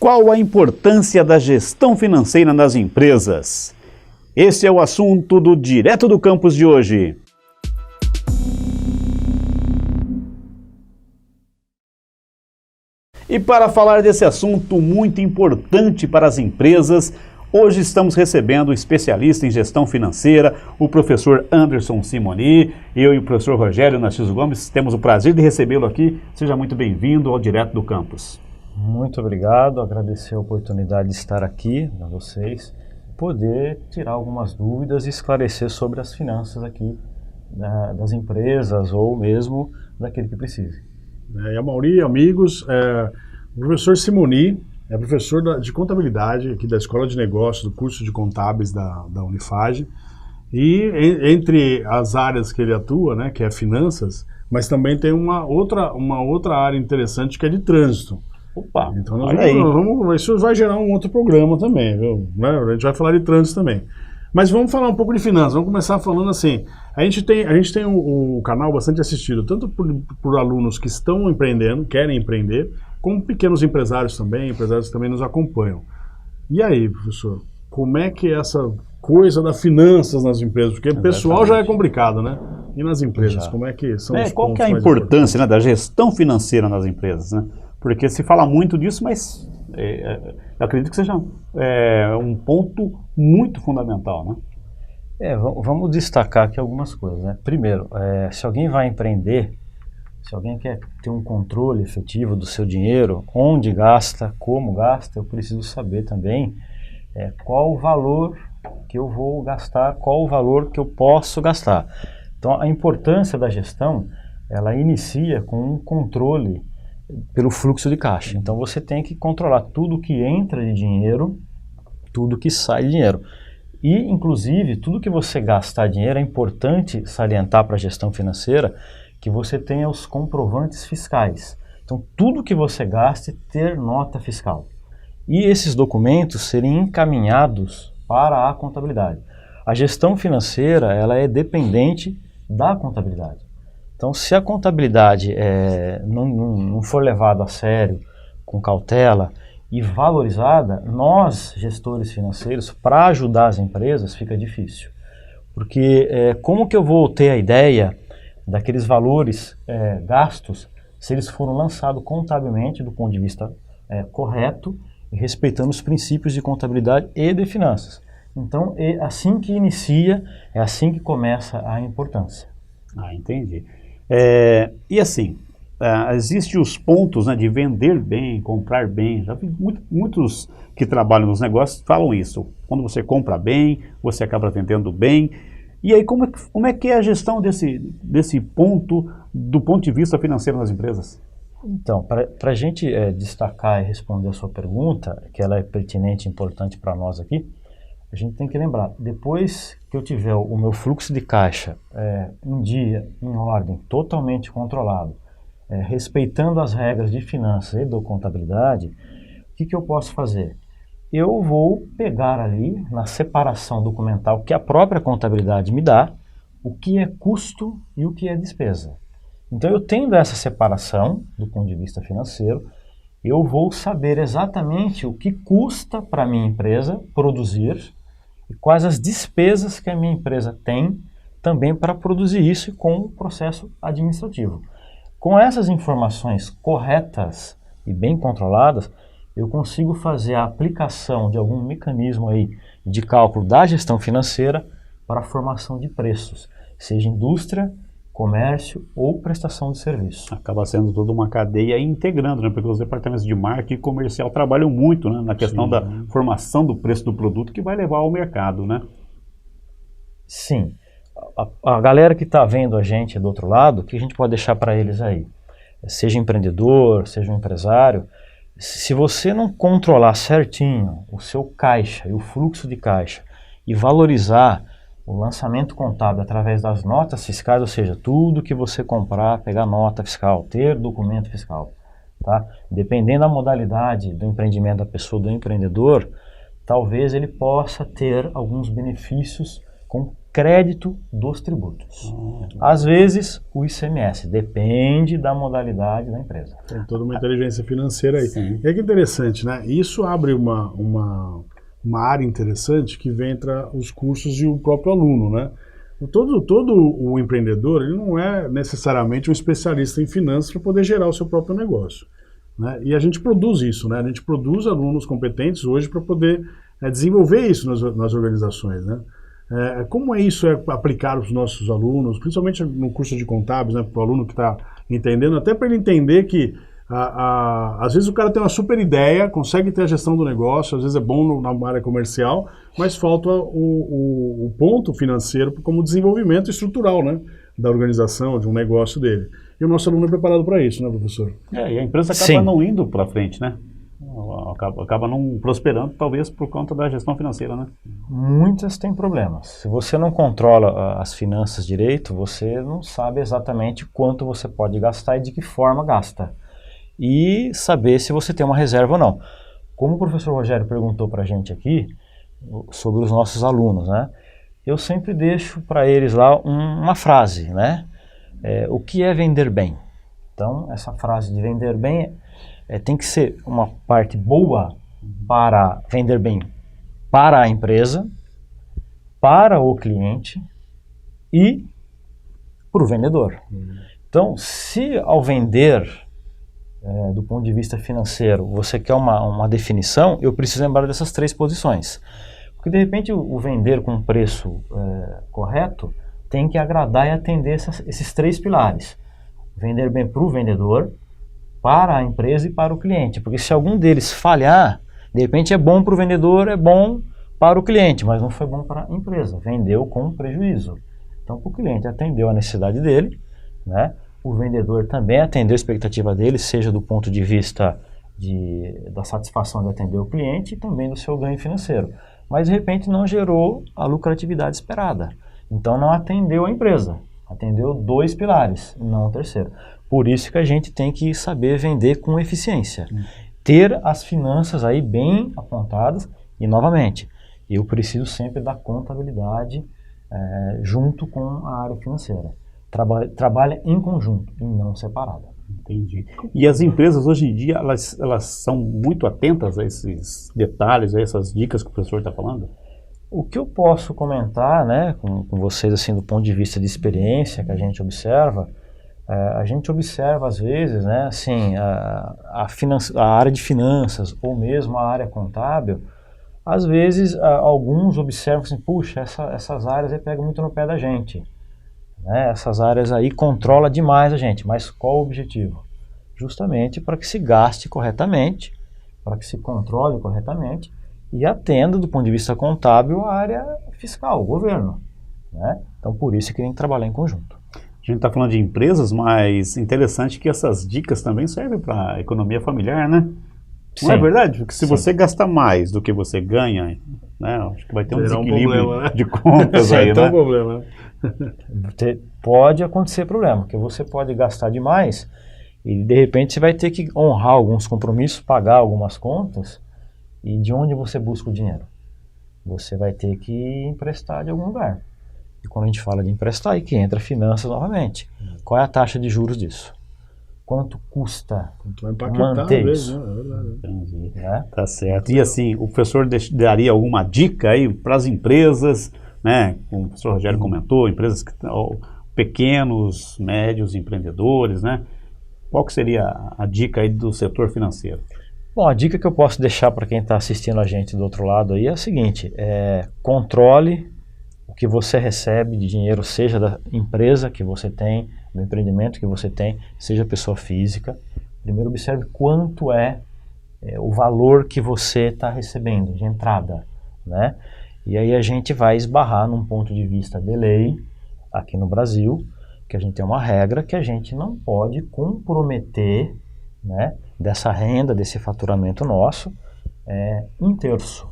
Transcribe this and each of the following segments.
Qual a importância da gestão financeira nas empresas? Esse é o assunto do Direto do Campus de hoje. E para falar desse assunto muito importante para as empresas, hoje estamos recebendo o especialista em gestão financeira, o professor Anderson Simoni. Eu e o professor Rogério Narciso Gomes temos o prazer de recebê-lo aqui. Seja muito bem-vindo ao Direto do Campus. Muito obrigado, agradecer a oportunidade de estar aqui com vocês, poder tirar algumas dúvidas e esclarecer sobre as finanças aqui das empresas ou mesmo daquele que precise. E a Mauri, amigos, o professor Simoni é professor de contabilidade aqui da Escola de Negócios, do curso de contábeis da Unifage, e entre as áreas que ele atua, né, que é finanças, mas também tem uma outra área interessante que é de trânsito. Opa, então isso vai gerar um outro programa também, viu? A gente vai falar de trânsito também. Mas vamos falar um pouco de finanças, vamos começar falando assim, a gente tem o canal bastante assistido, tanto por alunos que estão empreendendo, querem empreender, como pequenos empresários que também nos acompanham. E aí, professor, como é que é essa coisa da finanças nas empresas? Porque o pessoal já é complicado, né? E nas empresas, como é que são os pontos qual que é a importância, né, da gestão financeira nas empresas, né? Porque se fala muito disso, mas eu acredito que seja um ponto muito fundamental, né? Vamos destacar aqui algumas coisas, né? Primeiro, se alguém vai empreender, se alguém quer ter um controle efetivo do seu dinheiro, onde gasta, como gasta, eu preciso saber também qual o valor que eu vou gastar, qual o valor que eu posso gastar. Então, a importância da gestão, ela inicia com um controle pelo fluxo de caixa. Então você tem que controlar tudo que entra de dinheiro, tudo que sai de dinheiro. E, inclusive, tudo que você gastar dinheiro, é importante salientar para a gestão financeira que você tenha os comprovantes fiscais. Então, tudo que você gaste, ter nota fiscal. E esses documentos serem encaminhados para a contabilidade. A gestão financeira, ela é dependente da contabilidade. Então, se a contabilidade não for levada a sério, com cautela e valorizada, nós, gestores financeiros, para ajudar as empresas, fica difícil. Porque como que eu vou ter a ideia daqueles valores gastos se eles foram lançados contabilmente do ponto de vista correto e respeitando os princípios de contabilidade e de finanças? Então, é assim que inicia, é assim que começa a importância. Entendi. E assim, existem os pontos, né, de vender bem, comprar bem. Já vi muitos que trabalham nos negócios falam isso. Quando você compra bem, você acaba vendendo bem. E aí, como é que é a gestão desse ponto, do ponto de vista financeiro nas empresas? Então, para a gente destacar e responder a sua pergunta, que ela é pertinente e importante para nós aqui, a gente tem que lembrar, depois que eu tiver o meu fluxo de caixa em dia, em ordem, totalmente controlado, respeitando as regras de finanças e da contabilidade, o que eu posso fazer? Eu vou pegar ali, na separação documental que a própria contabilidade me dá, o que é custo e o que é despesa. Então, eu tendo essa separação do ponto de vista financeiro, eu vou saber exatamente o que custa para a minha empresa produzir e quais as despesas que a minha empresa tem também para produzir isso com o processo administrativo. Com essas informações corretas e bem controladas, eu consigo fazer a aplicação de algum mecanismo aí de cálculo da gestão financeira para a formação de preços, seja indústria, comércio ou prestação de serviço. Acaba sendo toda uma cadeia integrando, né? Porque os departamentos de marketing e comercial trabalham muito, né, na questão da formação do preço do produto que vai levar ao mercado, né? Sim. A galera que está vendo a gente do outro lado, o que a gente pode deixar para eles aí? Seja empreendedor, seja um empresário, se você não controlar certinho o seu caixa e o fluxo de caixa e valorizar o lançamento contábil através das notas fiscais, ou seja, tudo que você comprar, pegar nota fiscal, ter documento fiscal, tá? Dependendo da modalidade do empreendimento da pessoa, do empreendedor, talvez ele possa ter alguns benefícios com crédito dos tributos. Às vezes, o ICMS, depende da modalidade da empresa. Tem toda uma inteligência financeira aí. Sim. E é que interessante, né? Isso abre uma área interessante que vem entre os cursos e o próprio aluno, né? Todo o empreendedor, ele não é necessariamente um especialista em finanças para poder gerar o seu próprio negócio, né? E a gente produz isso, né? A gente produz alunos competentes hoje para poder desenvolver isso nas organizações, né? Como isso é aplicado para os nossos alunos, principalmente no curso de contábeis, né? Para o aluno que está entendendo, até para ele entender que às vezes o cara tem uma super ideia, consegue ter a gestão do negócio, às vezes é bom na área comercial, mas falta o ponto financeiro como desenvolvimento estrutural, né, da organização, de um negócio dele. E o nosso aluno é preparado para isso, né, professor? E a empresa acaba Sim. não indo para frente, né? Acaba não prosperando, talvez por conta da gestão financeira, né? Muitas têm problemas. Se você não controla as finanças direito, você não sabe exatamente quanto você pode gastar e de que forma gasta. E saber se você tem uma reserva ou não. Como o professor Rogério perguntou para a gente aqui, sobre os nossos alunos, né? Eu sempre deixo para eles lá uma frase, né? O que é vender bem? Então, essa frase de vender bem tem que ser uma parte boa para vender bem para a empresa, para o cliente e para o vendedor. Então, se ao vender, do ponto de vista financeiro, você quer uma definição, eu preciso lembrar dessas 3 posições. Porque, de repente, o vender com preço correto tem que agradar e atender esses 3 pilares. Vender bem para o vendedor, para a empresa e para o cliente. Porque se algum deles falhar, de repente é bom para o vendedor, é bom para o cliente, mas não foi bom para a empresa. Vendeu com prejuízo. Então, para o cliente atendeu a necessidade dele, né? O vendedor também atendeu a expectativa dele, seja do ponto de vista da satisfação de atender o cliente e também do seu ganho financeiro. Mas, de repente, não gerou a lucratividade esperada. Então, não atendeu a empresa. Atendeu 2 pilares, não o terceiro. Por isso que a gente tem que saber vender com eficiência. Ter as finanças aí bem apontadas e, novamente, eu preciso sempre da contabilidade junto com a área financeira. Trabalha em conjunto e não separada. Entendi. E as empresas hoje em dia, elas são muito atentas a esses detalhes, a essas dicas que o professor está falando? O que eu posso comentar, né, com vocês, assim, do ponto de vista de experiência que a gente observa às vezes, né, assim, a área de finanças ou mesmo a área contábil, às vezes alguns observam assim, puxa, essas áreas aí pegam muito no pé da gente. Né? Essas áreas aí controla demais a gente, mas qual o objetivo? Justamente para que se gaste corretamente, para que se controle corretamente e atenda do ponto de vista contábil a área fiscal, o governo. Né? Então por isso que tem que trabalhar em conjunto. A gente está falando de empresas, mas interessante que essas dicas também servem para a economia familiar, né? Não é verdade? Porque se você gasta mais do que você ganha, né, acho que vai ter um desequilíbrio problema, né? de contas aí, né? Tem um problema. Pode acontecer problema, porque você pode gastar demais e de repente você vai ter que honrar alguns compromissos, pagar algumas contas, e de onde você busca o dinheiro? Você vai ter que emprestar de algum lugar. E quando a gente fala de emprestar, aí que entra finanças novamente. Qual é a taxa de juros disso? Quanto custa manter isso? Né? É verdade. Entendi. Tá certo. E assim, o professor daria alguma dica aí para as empresas, né? Como o professor Rogério comentou, empresas que pequenos, médios empreendedores, né? Qual que seria a dica aí do setor financeiro? Bom, a dica que eu posso deixar para quem está assistindo a gente do outro lado aí é a seguinte, controle o que você recebe de dinheiro, seja da empresa que você tem, do empreendimento que você tem, seja pessoa física. Primeiro observe quanto é o valor que você está recebendo de entrada, né? E aí a gente vai esbarrar num ponto de vista de lei, aqui no Brasil, que a gente tem uma regra que a gente não pode comprometer, né, dessa renda, desse faturamento nosso, 1/3.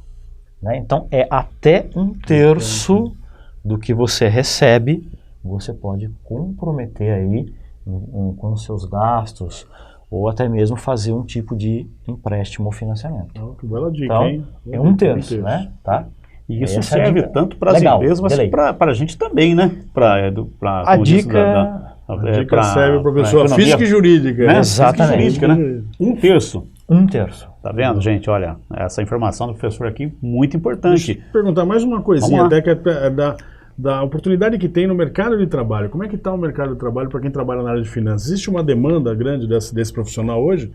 Né? Então, até 1/3 do que você recebe, você pode comprometer aí com os seus gastos ou até mesmo fazer um tipo de empréstimo ou financiamento. Que bela dica, então, hein? 1/3, né? Tá? E isso Essa é a serve dica. tanto para as Legal, empresas, mas delay. para a gente também, né? A dica... A dica serve para pessoa física e jurídica. Né? Exatamente. Física e jurídica, né? 1/3. 1/3. Tá vendo, gente? Olha, essa informação do professor aqui, muito importante. Deixa eu perguntar mais uma coisinha, até que é da oportunidade que tem no mercado de trabalho. Como é que está o mercado de trabalho para quem trabalha na área de finanças? Existe uma demanda grande desse profissional hoje,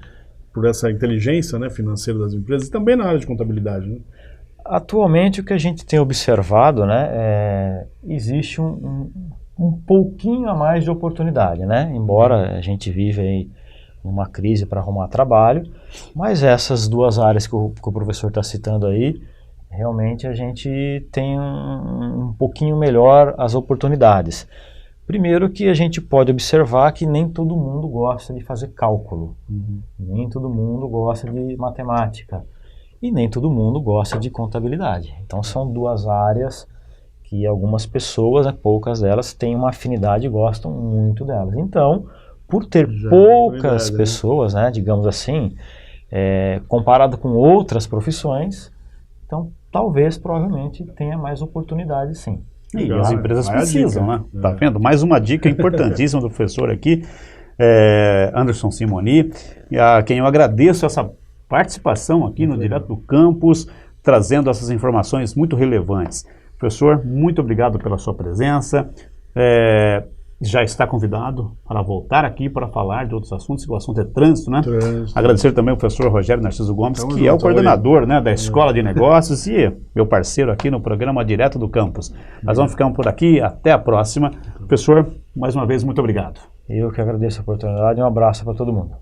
por essa inteligência, né, financeira das empresas, e também na área de contabilidade, né? Atualmente, o que a gente tem observado, né, existe um pouquinho a mais de oportunidade, né? Embora a gente vive aí uma crise para arrumar trabalho, mas essas duas áreas que o professor está citando aí, realmente a gente tem um pouquinho melhor as oportunidades. Primeiro que a gente pode observar que nem todo mundo gosta de fazer cálculo, nem todo mundo gosta de matemática e nem todo mundo gosta de contabilidade. Então são duas áreas que algumas pessoas, né, poucas delas, têm uma afinidade e gostam muito delas. Então, por ter poucas pessoas, né, digamos assim, comparado com outras profissões, então talvez, provavelmente, tenha mais oportunidade, sim. E as empresas precisam, né? É. Tá vendo? Mais uma dica importantíssima do professor aqui, Anderson Simoni, a quem eu agradeço essa participação aqui no Direto do Campus, trazendo essas informações muito relevantes. Professor, muito obrigado pela sua presença. Já está convidado para voltar aqui para falar de outros assuntos, que o assunto é trânsito, né? Agradecer também ao professor Rogério Narciso Gomes, que é o coordenador, né, da Escola de Negócios e meu parceiro aqui no programa Direto do Campus. Nós vamos ficar por aqui, até a próxima. Professor, mais uma vez, muito obrigado. Eu que agradeço a oportunidade e um abraço para todo mundo.